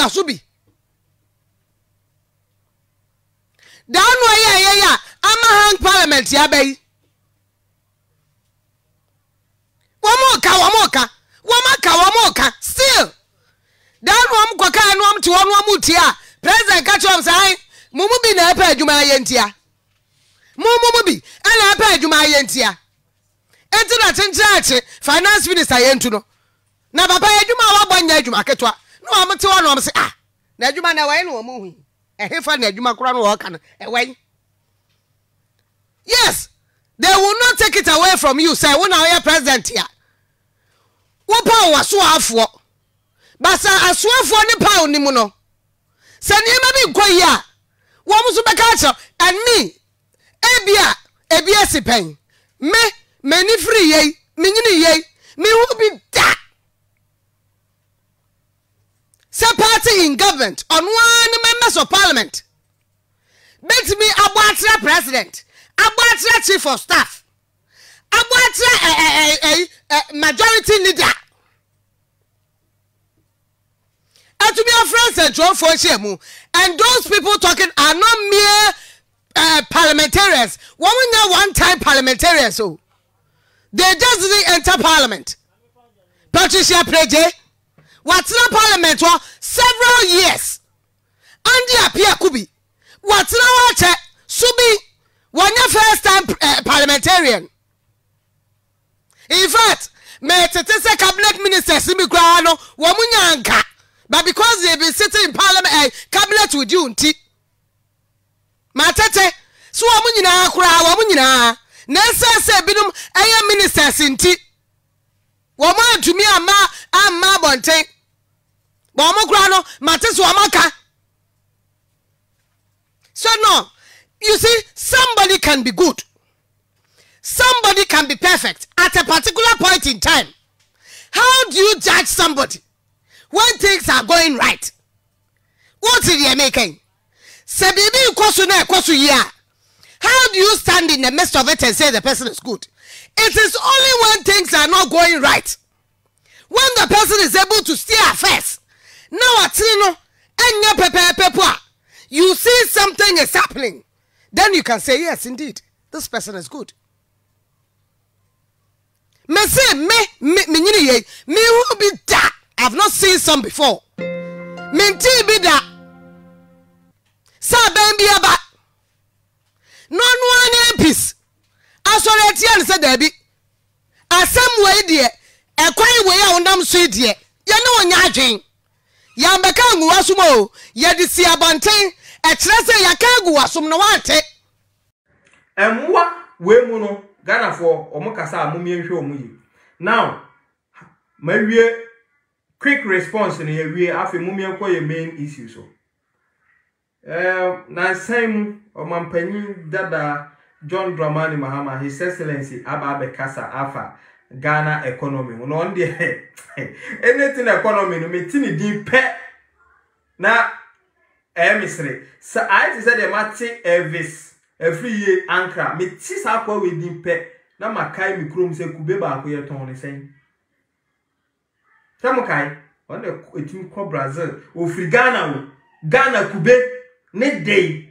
da so bi da no ya ama hang parliament ya bai womoka still da no am kwaka no am te wono am tia president ka chom sai mumu bi na epa adwuma yentia mumu bi ana epa adwuma yentia enti na chenche finance minister yentu no na papa adwuma wa bonya adwuma ketwa no am te wono am se na adwuma na wai no mu hu ehefa na adwuma kura no wo ka no wai. Yes, they will not take it away from you. Say, when I president here, what power was so afo? But I swear for any power ni muno. Send you maybe go ya. What was the culture and me? Ebia si pen. Me free ye, me will be that. Say party in government on one members of parliament. Bet me about president. Abatra chief of staff. Abatra majority leader. And to be a friend and Joe for Shemu. And those people talking are not mere parliamentarians. One time parliamentarians. So they just didn't enter parliament. Patricia Preje. What's in parliament for several years. Andy Apia Kubi. What's in our Subi. One your first time parliamentarian. In fact, me say cabinet minister Simikrano, Wamunyanka. But because they've been sitting in parliament cabinet with you, Matete, so Wamunina kura Wamunina. Nessa say binum aye minister sinti. Waman to me ama bonte. Wamukrano, Mates Wamaka. So no. You see, somebody can be good. Somebody can be perfect at a particular point in time. How do you judge somebody when things are going right? What is he making? How do you stand in the midst of it and say the person is good? It is only when things are not going right. When the person is able to steer affairs. Now, you see something is happening. Then you can say, yes, indeed, this person is good. Me say, me who be that? I've not seen some before. Minti be that. Sa ben be aba. No one peace. Asoretian said there be. Asem way dear. E kwai way a wondam so dear. Ya no nya adwen. Ya mbeka nguwa sumo. Ya di si abanten. Etrese yakagu wasum no wante emwa we mu no Ghana for omukasa amumie hwe omuyi now mawie quick response na yawie afi mumie ko ye main issue so na same omampanyi dada John Dramani Mahama His Excellency aba kasa afa Ghana economy no on dey anything economy no metini din pe na Misri. So I said the mati Elvis every year ankra. Me tis akwa we din pe. Na makai mi krom se kube ba akwa ye ton ni sen. Tamu kai. On the etim ko Brazil. O free Ghana o. Ghana kube ne day.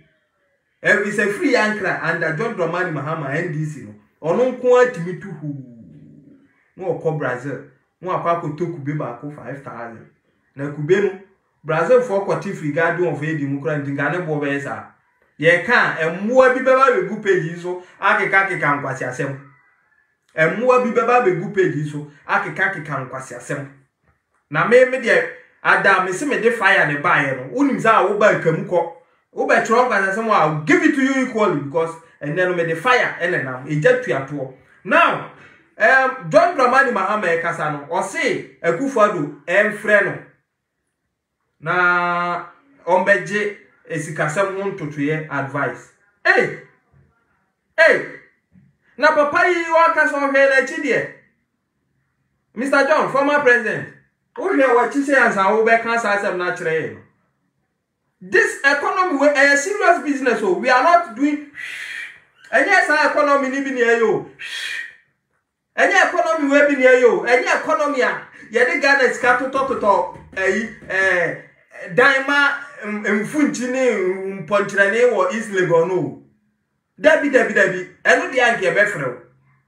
Elvis a free ankra under John Dramani Mahama NDC no. Ono nko atimi tu hu. No ko Brazil. No akwa ko to kube ba akwa 5,000. Na kube no Brazil for kwati free garden of edi mukura ndingane bo beza ye kan emua bi beba be gu page so akeka nkwasi asem emua bi beba be gu page so akeka nkwasi asem na me de ada me se me de fire ne bae no unim za wo ba kam ko wo be tro nkwasi asem I'll give it to you equally because and then me de fire enenam eja tuato now John Dramani Mahama e kasa no o se Akufo Addo emfre no na ombeje esikasem ntotoye advice na papa yi wakasa ohele chidie Mr. John former president ohwe wachi say ansa wo be kan asem na kire this economy we a serious business so we are not doing any sa economy ni bi ne ayo any economy we bi ne ayo any economy a ye de Ghana ska toto daima mfunchini mpontrane wo East Legon no dabi eno de anke be frɛ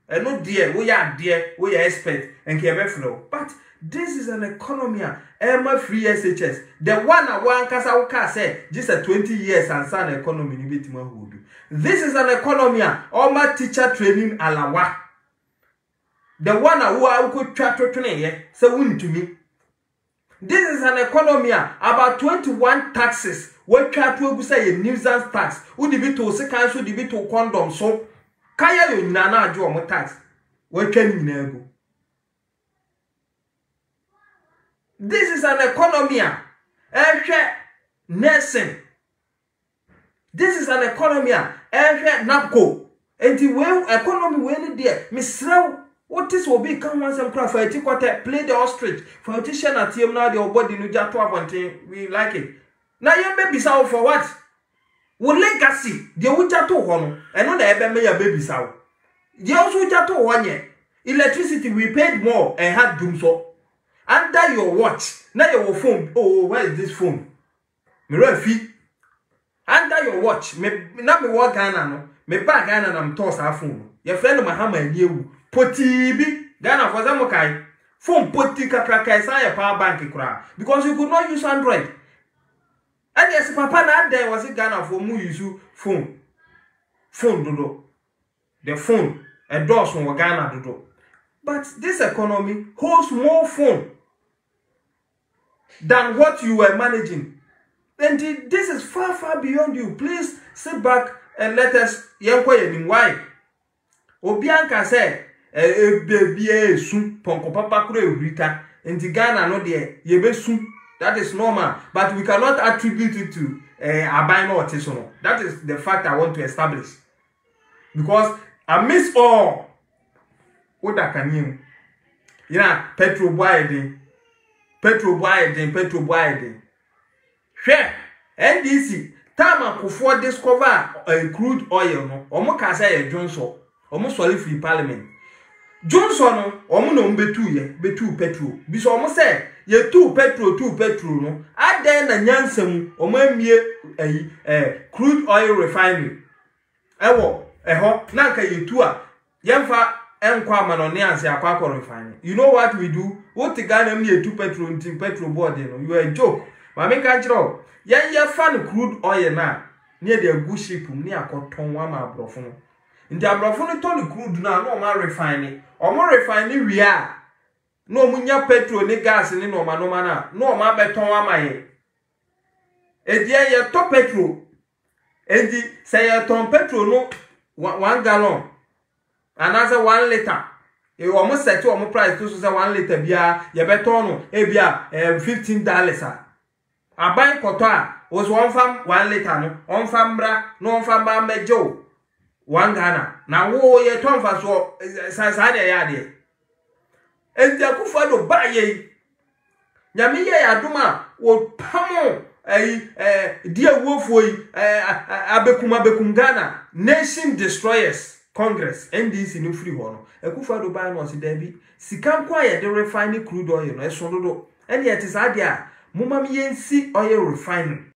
eno de wo ya de wo ya expert enke be frɛ but this is an economy Emma free SHS the one kasa wo ka say just a 20 years and san economy ni betima hudu. This is an economy oma teacher training alawa the one who could try to train so wuntumi. This is an economy about 21 taxes. We try to say a nuisance tax. Who debit to second so debit to condom so kaya yo nana jo mo tax. We can nego. This is an economy. Nursing. This is an economy. NAPCO. And the economy when there. Misrau. What is will be come once and cry for a ticket, play the ostrich, for a t-shirt at him now, your body no jato up we like it. Now you baby sow for what? Will legacy, the Ujato one, and not ever may a baby sow. The also Jato 1 year. Electricity we paid more and had doom so. Under your watch, now your phone. Oh, where is this phone? Mirror feet. Under your watch, me not me walk Ghana, me back Ghana and I'm toss our phone. Your friend of Mahama and you. Poti bi Ghana for them kai phone poti kakraka say power bank kura because you could not use Android. And yes papa na there was it Ghana for mu use phone dodo the phone a doors from Ghana dodo. But this economy holds more phone than what you were managing. And this is far beyond you. Please sit back and let us yanko why Obianka say baby soon ponko papa kure rita enti Ghana no de yebe soon. That is normal, but we cannot attribute it to albino autism. That is the fact I want to establish, because amidst all what I can hear, petrol boy share NDC time Akufo discover crude oil no omo ka say Johnson omo solve free parliament Johnson omo no betu petrol bi so omo say ye two petrol no aden na nyansam omo amie crude oil refinery ewo eho na nka ye two a yemfa enkwa manone anse akwa refinery. You know what we do? What Ghana me two petrol ntin petrol board no you a joke. Ma me ka kiro ye fan crude oil na near the good ship ni akoton wa ma abrofo no nti abrofo no ton crude na no ma refine omo refine wi a no munya petrol ni gas ni no ma na no ma beton wa ma ye edie ye to petrol endi say ye ton petrol no 1 gallon another 1 liter e omo set omo price to so say 1 liter bia ye beton no e bia $15 aban koto a was 1 liter no on fambra no on famba mejo 1 Ghana na wo ye tonfa so sa de ya de enti Akufo do ba ye nyame ye adoma wo pamo dia wofo yi abekum Ghana nation destroyers Congress NDC no free ho no Akufo do ba no se da bi sika kwa ye de refine crude oil no eso dodo ene ye te sa de a mumam yensi oil refinery